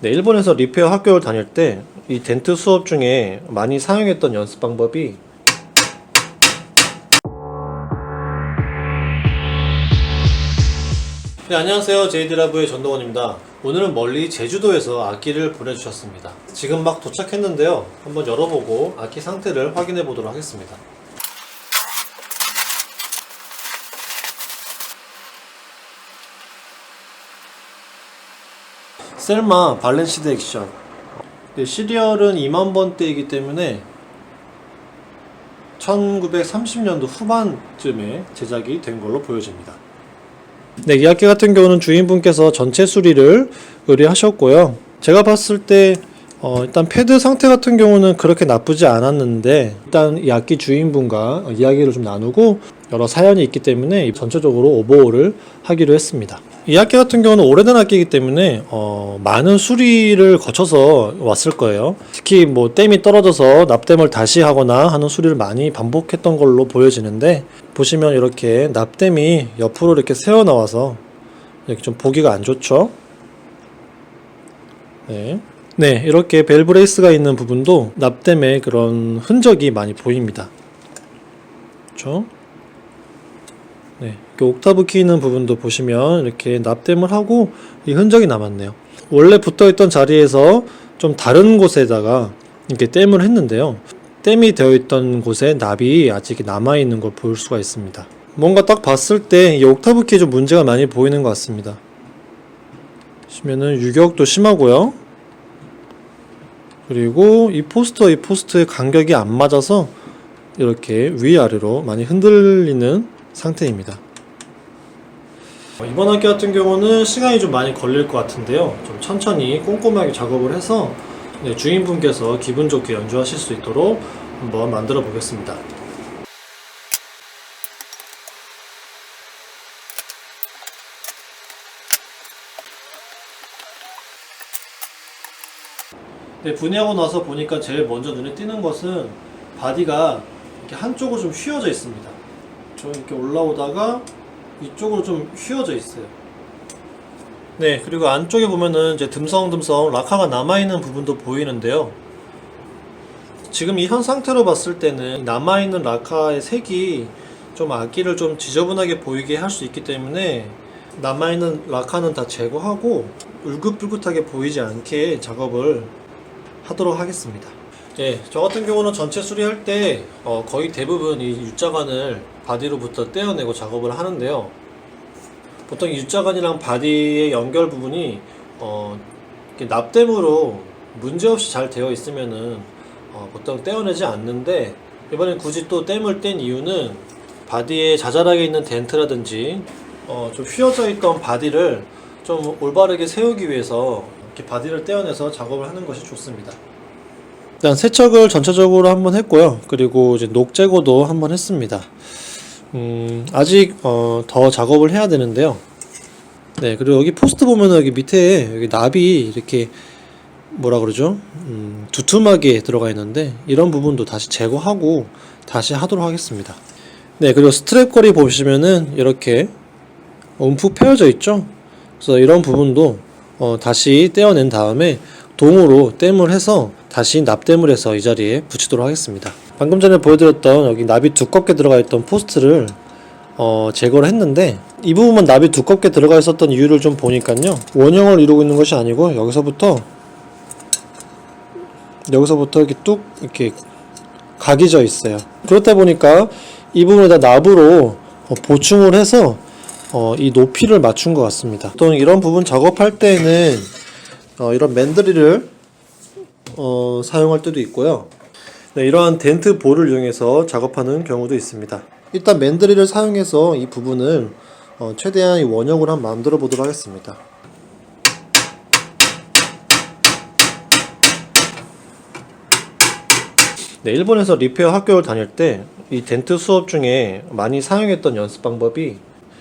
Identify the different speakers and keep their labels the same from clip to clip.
Speaker 1: 네, 일본에서 리페어 학교를 다닐 때 이 덴트 수업 중에 많이 사용했던 연습 방법이 네, 안녕하세요. 제이드라브의 전동원입니다. 오늘은 멀리 제주도에서 악기를 보내주셨습니다. 지금 막 도착했는데요. 한번 열어보고 악기 상태를 확인해 보도록 하겠습니다. 셀마 발렌시드 액션. 네, 시리얼은 20,000번대이기 때문에 1930년도 후반쯤에 제작이 된 걸로 보여집니다. 네, 이 악기 같은 경우는 주인분께서 전체 수리를 의뢰하셨고요. 제가 봤을 때 일단 패드 상태 같은 경우는 그렇게 나쁘지 않았는데, 일단 이 악기 주인분과 이야기를 좀 나누고 여러 사연이 있기 때문에 전체적으로 오버홀을 하기로 했습니다. 이 악기 같은 경우는 오래된 악기이기 때문에 많은 수리를 거쳐서 왔을 거예요. 특히 뭐 댐이 떨어져서 납땜을 다시 하거나 하는 수리를 많이 반복했던 걸로 보여지는데, 보시면 이렇게 납땜이 옆으로 이렇게 새어 나와서 이렇게 좀 보기가 안 좋죠. 네, 이렇게 벨 브레이스가 있는 부분도 납땜의 그런 흔적이 많이 보입니다. 그렇죠? 네, 옥타브 키 있는 부분도 보시면 이렇게 납땜을 하고 이 흔적이 남았네요. 원래 붙어있던 자리에서 좀 다른 곳에다가 이렇게 댐을 했는데요. 댐이 되어있던 곳에 납이 아직 남아있는 걸 볼 수가 있습니다. 뭔가 딱 봤을 때 이 옥타브 키에 좀 문제가 많이 보이는 것 같습니다. 보시면은 유격도 심하고요. 그리고 이 포스트의 간격이 안 맞아서 이렇게 위아래로 많이 흔들리는 상태입니다. 이번 악기 같은 경우는 시간이 좀 많이 걸릴 것 같은데요. 좀 천천히 꼼꼼하게 작업을 해서 주인분께서 기분 좋게 연주하실 수 있도록 한번 만들어 보겠습니다. 네, 분해하고 나서 보니까 제일 먼저 눈에 띄는 것은 바디가 이렇게 한쪽으로 좀 휘어져 있습니다. 좀 이렇게 올라오다가 이쪽으로 좀 휘어져 있어요. 네, 그리고 안쪽에 보면은 이제 듬성듬성 락카가 남아있는 부분도 보이는데요. 지금 이 현 상태로 봤을 때는 남아있는 락카의 색이 좀 악기를 좀 지저분하게 보이게 할 수 있기 때문에 남아있는 락카는 다 제거하고 울긋불긋하게 보이지 않게 작업을 하도록 하겠습니다. 네, 저 같은 경우는 전체 수리할 때 거의 대부분 이 U자관을 바디로부터 떼어내고 작업을 하는데요. 보통 이 U자관이랑 바디의 연결 부분이 납땜으로 문제없이 잘 되어 있으면은 보통 떼어내지 않는데, 이번엔 굳이 또 댐을 뗀 이유는 바디에 자잘하게 있는 덴트라든지 좀 휘어져 있던 바디를 좀 올바르게 세우기 위해서 이렇게 바디를 떼어내서 작업을 하는 것이 좋습니다. 일단 세척을 전체적으로 한번 했고요. 그리고 이제 녹 제거도 한번 했습니다. 아직 더 작업을 해야 되는데요. 네, 그리고 여기 포스트 보면은 여기 밑에 여기 납이 이렇게 뭐라 그러죠? 두툼하게 들어가 있는데, 이런 부분도 다시 제거하고 다시 하도록 하겠습니다. 네, 그리고 스트랩 거리 보시면은 이렇게 움푹 패여져 있죠? 그래서 이런 부분도 다시 떼어낸 다음에 동으로 댐을 해서 다시 납땜을 해서 이 자리에 붙이도록 하겠습니다. 방금 전에 보여드렸던 여기 납이 두껍게 들어가 있던 포스트를 제거를 했는데, 이 부분만 납이 두껍게 들어가 있었던 이유를 좀 보니까요, 원형을 이루고 있는 것이 아니고 여기서부터 이렇게 뚝 이렇게 각이 져 있어요. 그렇다 보니까 이 부분에다 납으로 보충을 해서 이 높이를 맞춘 것 같습니다. 보통 이런 부분 작업할 때는 이런 맨드릴을 사용할 때도 있고요. 네, 이러한 덴트 볼을 이용해서 작업하는 경우도 있습니다. 일단 맨드릴을 사용해서 이 부분을 최대한 이 원형으로 한번 만들어 보도록 하겠습니다. 네, 일본에서 리페어 학교를 다닐 때 이 덴트 수업 중에 많이 사용했던 연습 방법이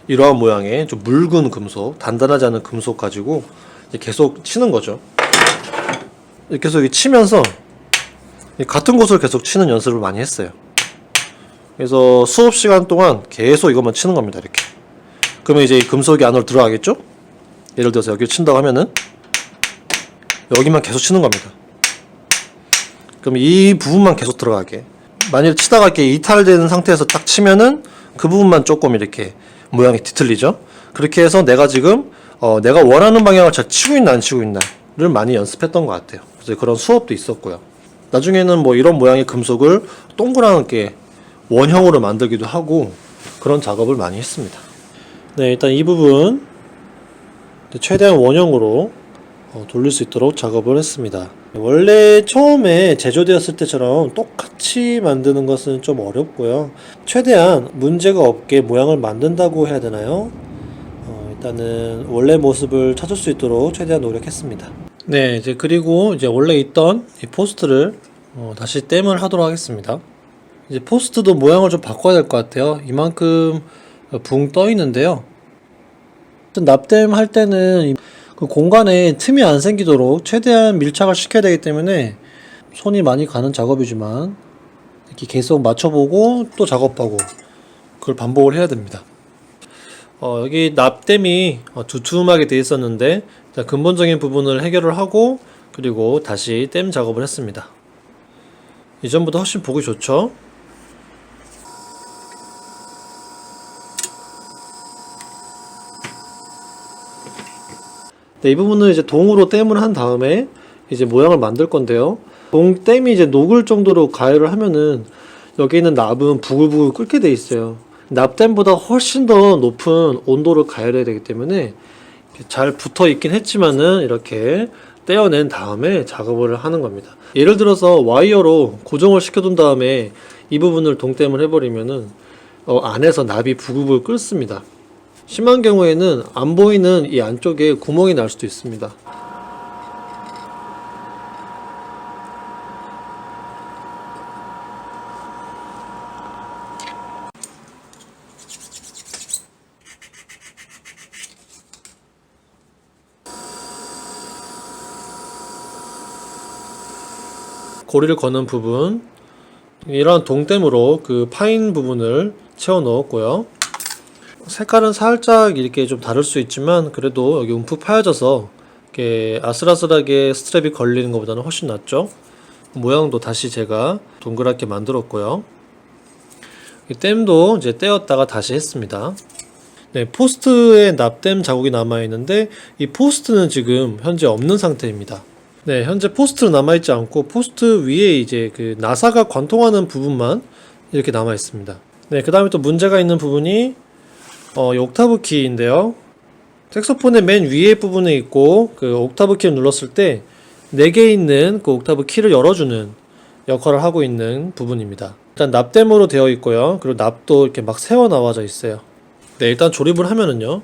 Speaker 1: 이러한 모양의 좀 묽은 금속, 단단하지 않은 금속 가지고 계속 치는 거죠. 계속 치면서 같은 곳을 계속 치는 연습을 많이 했어요. 그래서 수업 시간 동안 계속 이것만 치는 겁니다. 이렇게. 그러면 이제 금속이 안으로 들어가겠죠? 예를 들어서 여기 친다고 하면은 여기만 계속 치는 겁니다. 그럼 이 부분만 계속 들어가게. 만일 치다가 이렇게 이탈되는 상태에서 딱 치면은 그 부분만 조금 이렇게 모양이 뒤틀리죠. 그렇게 해서 내가 지금 내가 원하는 방향을 잘 치고 있나 안 치고 있나를 많이 연습했던 것 같아요. 그래서 그런 수업도 있었고요. 나중에는 뭐 이런 모양의 금속을 동그랗게 원형으로 만들기도 하고 그런 작업을 많이 했습니다. 네, 일단 이 부분 최대한 원형으로 돌릴 수 있도록 작업을 했습니다. 원래 처음에 제조되었을 때처럼 똑같이 만드는 것은 좀 어렵고요. 최대한 문제가 없게 모양을 만든다고 해야 되나요? 일단은 원래 모습을 찾을 수 있도록 최대한 노력했습니다. 네, 이제 그리고 이제 원래 있던 이 포스트를 다시 땜을 하도록 하겠습니다. 이제 포스트도 모양을 좀 바꿔야 될 것 같아요. 이만큼 붕 떠 있는데요. 납땜 할 때는 그 공간에 틈이 안 생기도록 최대한 밀착을 시켜야 되기 때문에 손이 많이 가는 작업이지만 이렇게 계속 맞춰보고 또 작업하고 그걸 반복을 해야 됩니다. 여기 납땜이 두툼하게 되어 있었는데 근본적인 부분을 해결을 하고 그리고 다시 땜 작업을 했습니다. 이전보다 훨씬 보기 좋죠? 네, 이 부분은 이제 동으로 땜을 한 다음에 이제 모양을 만들 건데요. 동땜이 이제 녹을 정도로 가열을 하면은 여기 있는 납은 부글부글 끓게 돼 있어요. 납땜보다 훨씬 더 높은 온도를 가열해야 되기 때문에 잘 붙어 있긴 했지만은 이렇게 떼어낸 다음에 작업을 하는 겁니다. 예를 들어서 와이어로 고정을 시켜둔 다음에 이 부분을 동땜을 해버리면은 안에서 납이 부글부글 끓습니다. 심한 경우에는 안 보이는 이 안쪽에 구멍이 날 수도 있습니다. 고리를 거는 부분, 이런 동땜으로 그 파인 부분을 채워 넣었고요. 색깔은 살짝 이렇게 좀 다를 수 있지만 그래도 여기 움푹 파여져서 이렇게 아슬아슬하게 스트랩이 걸리는 것보다는 훨씬 낫죠. 모양도 다시 제가 동그랗게 만들었고요. 이 땜도 이제 떼었다가 다시 했습니다. 네, 포스트에 납땜 자국이 남아있는데 이 포스트는 지금 현재 없는 상태입니다. 네, 현재 포스트는 남아있지 않고 포스트 위에 이제 그 나사가 관통하는 부분만 이렇게 남아있습니다. 네, 그 다음에 또 문제가 있는 부분이 이 옥타브 키인데요. 색소폰의 맨 위에 부분에 있고 그 옥타브 키를 눌렀을 때 4개 있는 그 옥타브 키를 열어주는 역할을 하고 있는 부분입니다. 일단 납땜으로 되어 있고요. 그리고 납도 이렇게 막 새어 나와져 있어요. 네, 일단 조립을 하면은요.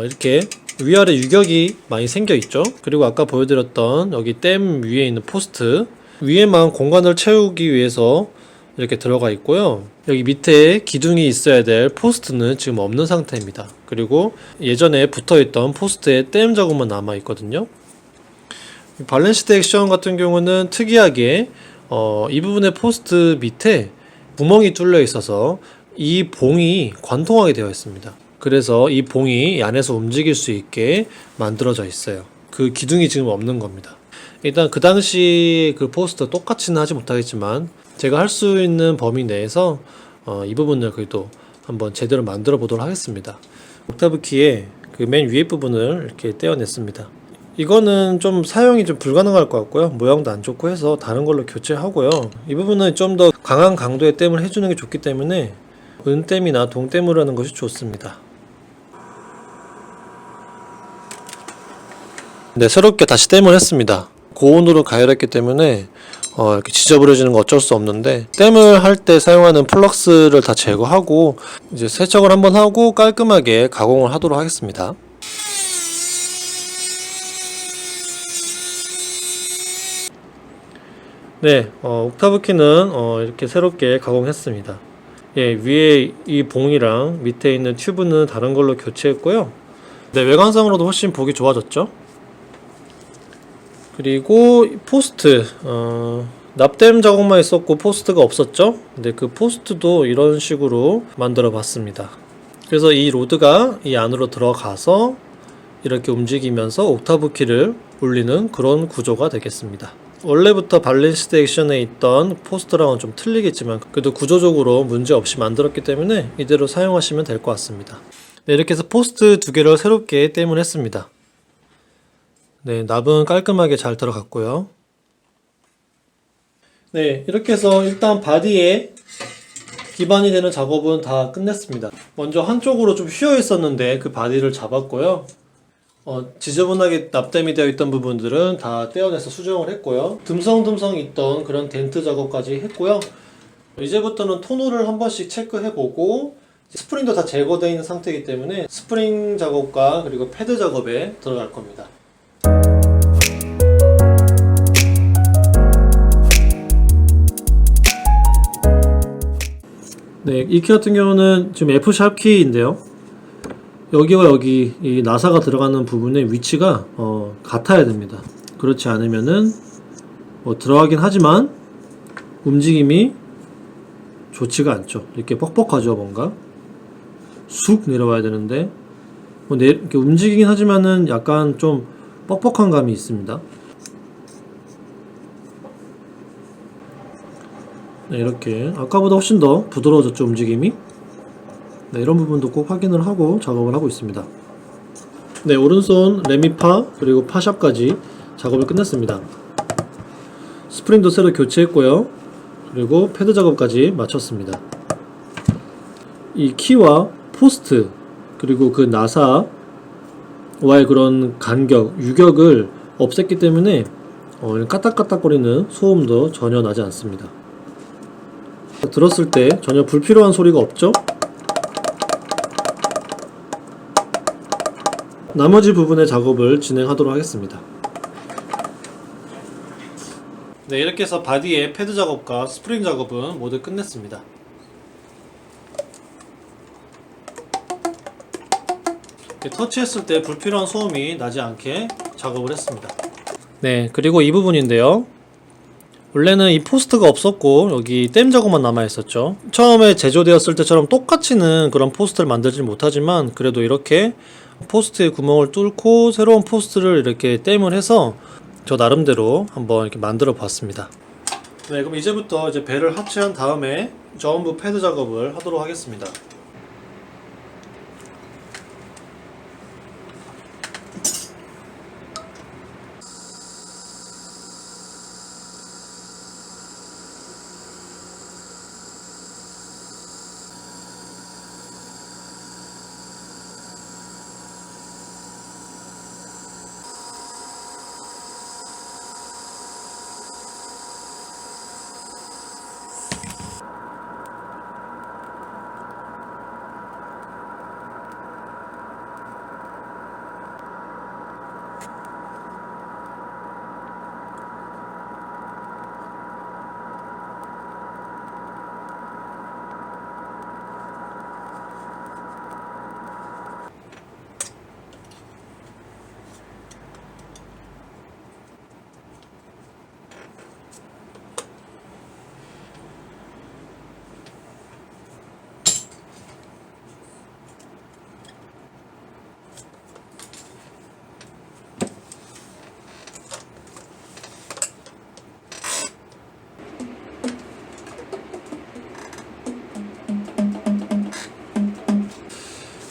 Speaker 1: 이렇게 위아래 유격이 많이 생겨 있죠. 그리고 아까 보여드렸던 여기 댐 위에 있는 포스트 위에만 공간을 채우기 위해서 이렇게 들어가 있고요. 여기 밑에 기둥이 있어야 될 포스트는 지금 없는 상태입니다. 그리고 예전에 붙어있던 포스트에 댐 자국만 남아 있거든요. 발렌시드 액션 같은 경우는 특이하게 이 부분의 포스트 밑에 구멍이 뚫려 있어서 이 봉이 관통하게 되어 있습니다. 그래서 이 봉이 안에서 움직일 수 있게 만들어져 있어요. 그 기둥이 지금 없는 겁니다. 일단 그 당시 그 포스트 똑같이는 하지 못하겠지만 제가 할 수 있는 범위 내에서 이 부분을 그래도 한번 제대로 만들어 보도록 하겠습니다. 옥타브 키의 그 맨 위에 부분을 이렇게 떼어냈습니다. 이거는 좀 사용이 좀 불가능할 것 같고요. 모양도 안 좋고 해서 다른 걸로 교체하고요. 이 부분은 좀 더 강한 강도의 땜을 해주는 게 좋기 때문에 은땜이나 동땜으로 하는 것이 좋습니다. 네, 새롭게 다시 땜을 했습니다. 고온으로 가열했기 때문에 이렇게 지저분해지는 거 어쩔 수 없는데 땜을 할 때 사용하는 플럭스를 다 제거하고 이제 세척을 한번 하고 깔끔하게 가공을 하도록 하겠습니다. 네, 옥타브 키는 이렇게 새롭게 가공했습니다. 예, 위에 이 봉이랑 밑에 있는 튜브는 다른 걸로 교체했고요. 네, 외관상으로도 훨씬 보기 좋아졌죠. 그리고 포스트, 납땜 자국만 있었고 포스트가 없었죠. 근데 그 포스트도 이런 식으로 만들어 봤습니다. 그래서 이 로드가 이 안으로 들어가서 이렇게 움직이면서 옥타브 키를 울리는 그런 구조가 되겠습니다. 원래부터 발렌시드 액션에 있던 포스트랑은 좀 틀리겠지만 그래도 구조적으로 문제 없이 만들었기 때문에 이대로 사용하시면 될 것 같습니다. 네, 이렇게 해서 포스트 두 개를 새롭게 댐을 했습니다. 네, 납은 깔끔하게 잘 들어갔고요. 네, 이렇게 해서 일단 바디에 기반이 되는 작업은 다 끝냈습니다. 먼저 한쪽으로 좀 휘어 있었는데 그 바디를 잡았고요. 지저분하게 납땜이 되어 있던 부분들은 다 떼어내서 수정을 했고요. 듬성듬성 있던 그런 덴트 작업까지 했고요. 이제부터는 토너를 한 번씩 체크해보고 스프링도 다 제거되어 있는 상태이기 때문에 스프링 작업과 그리고 패드 작업에 들어갈 겁니다. 네, 이 키 같은 경우는 지금 F# 키인데요. 여기와 여기 이 나사가 들어가는 부분의 위치가 같아야 됩니다. 그렇지 않으면은 들어가긴 하지만 움직임이 좋지가 않죠. 이렇게 뻑뻑하죠. 뭔가 쑥 내려와야 되는데 이렇게 움직이긴 하지만은 약간 좀 뻑뻑한 감이 있습니다. 네, 이렇게 아까보다 훨씬 더 부드러워졌죠. 움직임이. 네, 이런 부분도 꼭 확인을 하고 작업을 하고 있습니다. 네, 오른손 레미파 그리고 파샵까지 작업을 끝냈습니다. 스프링도 새로 교체했고요. 그리고 패드 작업까지 마쳤습니다. 이 키와 포스트 그리고 그 나사와의 그런 간격, 유격을 없앴기 때문에 까딱까딱거리는 소음도 전혀 나지 않습니다. 들었을 때 전혀 불필요한 소리가 없죠? 나머지 부분의 작업을 진행하도록 하겠습니다. 네, 이렇게 해서 바디의 패드 작업과 스프링 작업은 모두 끝냈습니다. 이렇게 터치했을 때 불필요한 소음이 나지 않게 작업을 했습니다. 네, 그리고 이 부분인데요. 원래는 이 포스트가 없었고 여기 댐 작업만 남아 있었죠. 처음에 제조되었을 때처럼 똑같이는 그런 포스트를 만들지 못하지만 그래도 이렇게 포스트에 구멍을 뚫고 새로운 포스트를 이렇게 댐을 해서 저 나름대로 한번 이렇게 만들어 봤습니다. 네, 그럼 이제부터 이제 배를 합체한 다음에 전부 패드 작업을 하도록 하겠습니다.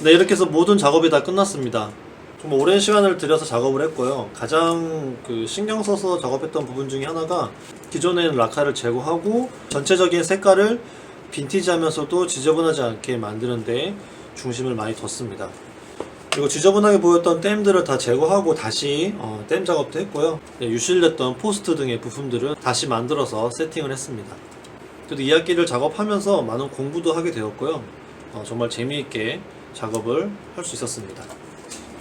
Speaker 1: 네, 이렇게 해서 모든 작업이 다 끝났습니다. 정말 오랜 시간을 들여서 작업을 했고요. 가장 신경 써서 작업했던 부분 중에 하나가 기존에 있는 라카를 제거하고 전체적인 색깔을 빈티지하면서도 지저분하지 않게 만드는데 중심을 많이 뒀습니다. 그리고 지저분하게 보였던 댐들을 다 제거하고 다시 댐 작업도 했고요. 네, 유실됐던 포스트 등의 부품들은 다시 만들어서 세팅을 했습니다. 그래도 이 학기를 작업하면서 많은 공부도 하게 되었고요. 정말 재미있게 작업을 할 수 있었습니다.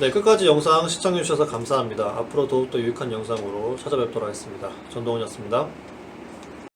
Speaker 1: 네, 끝까지 영상 시청해주셔서 감사합니다. 앞으로 더욱더 유익한 영상으로 찾아뵙도록 하겠습니다. 전동훈이었습니다.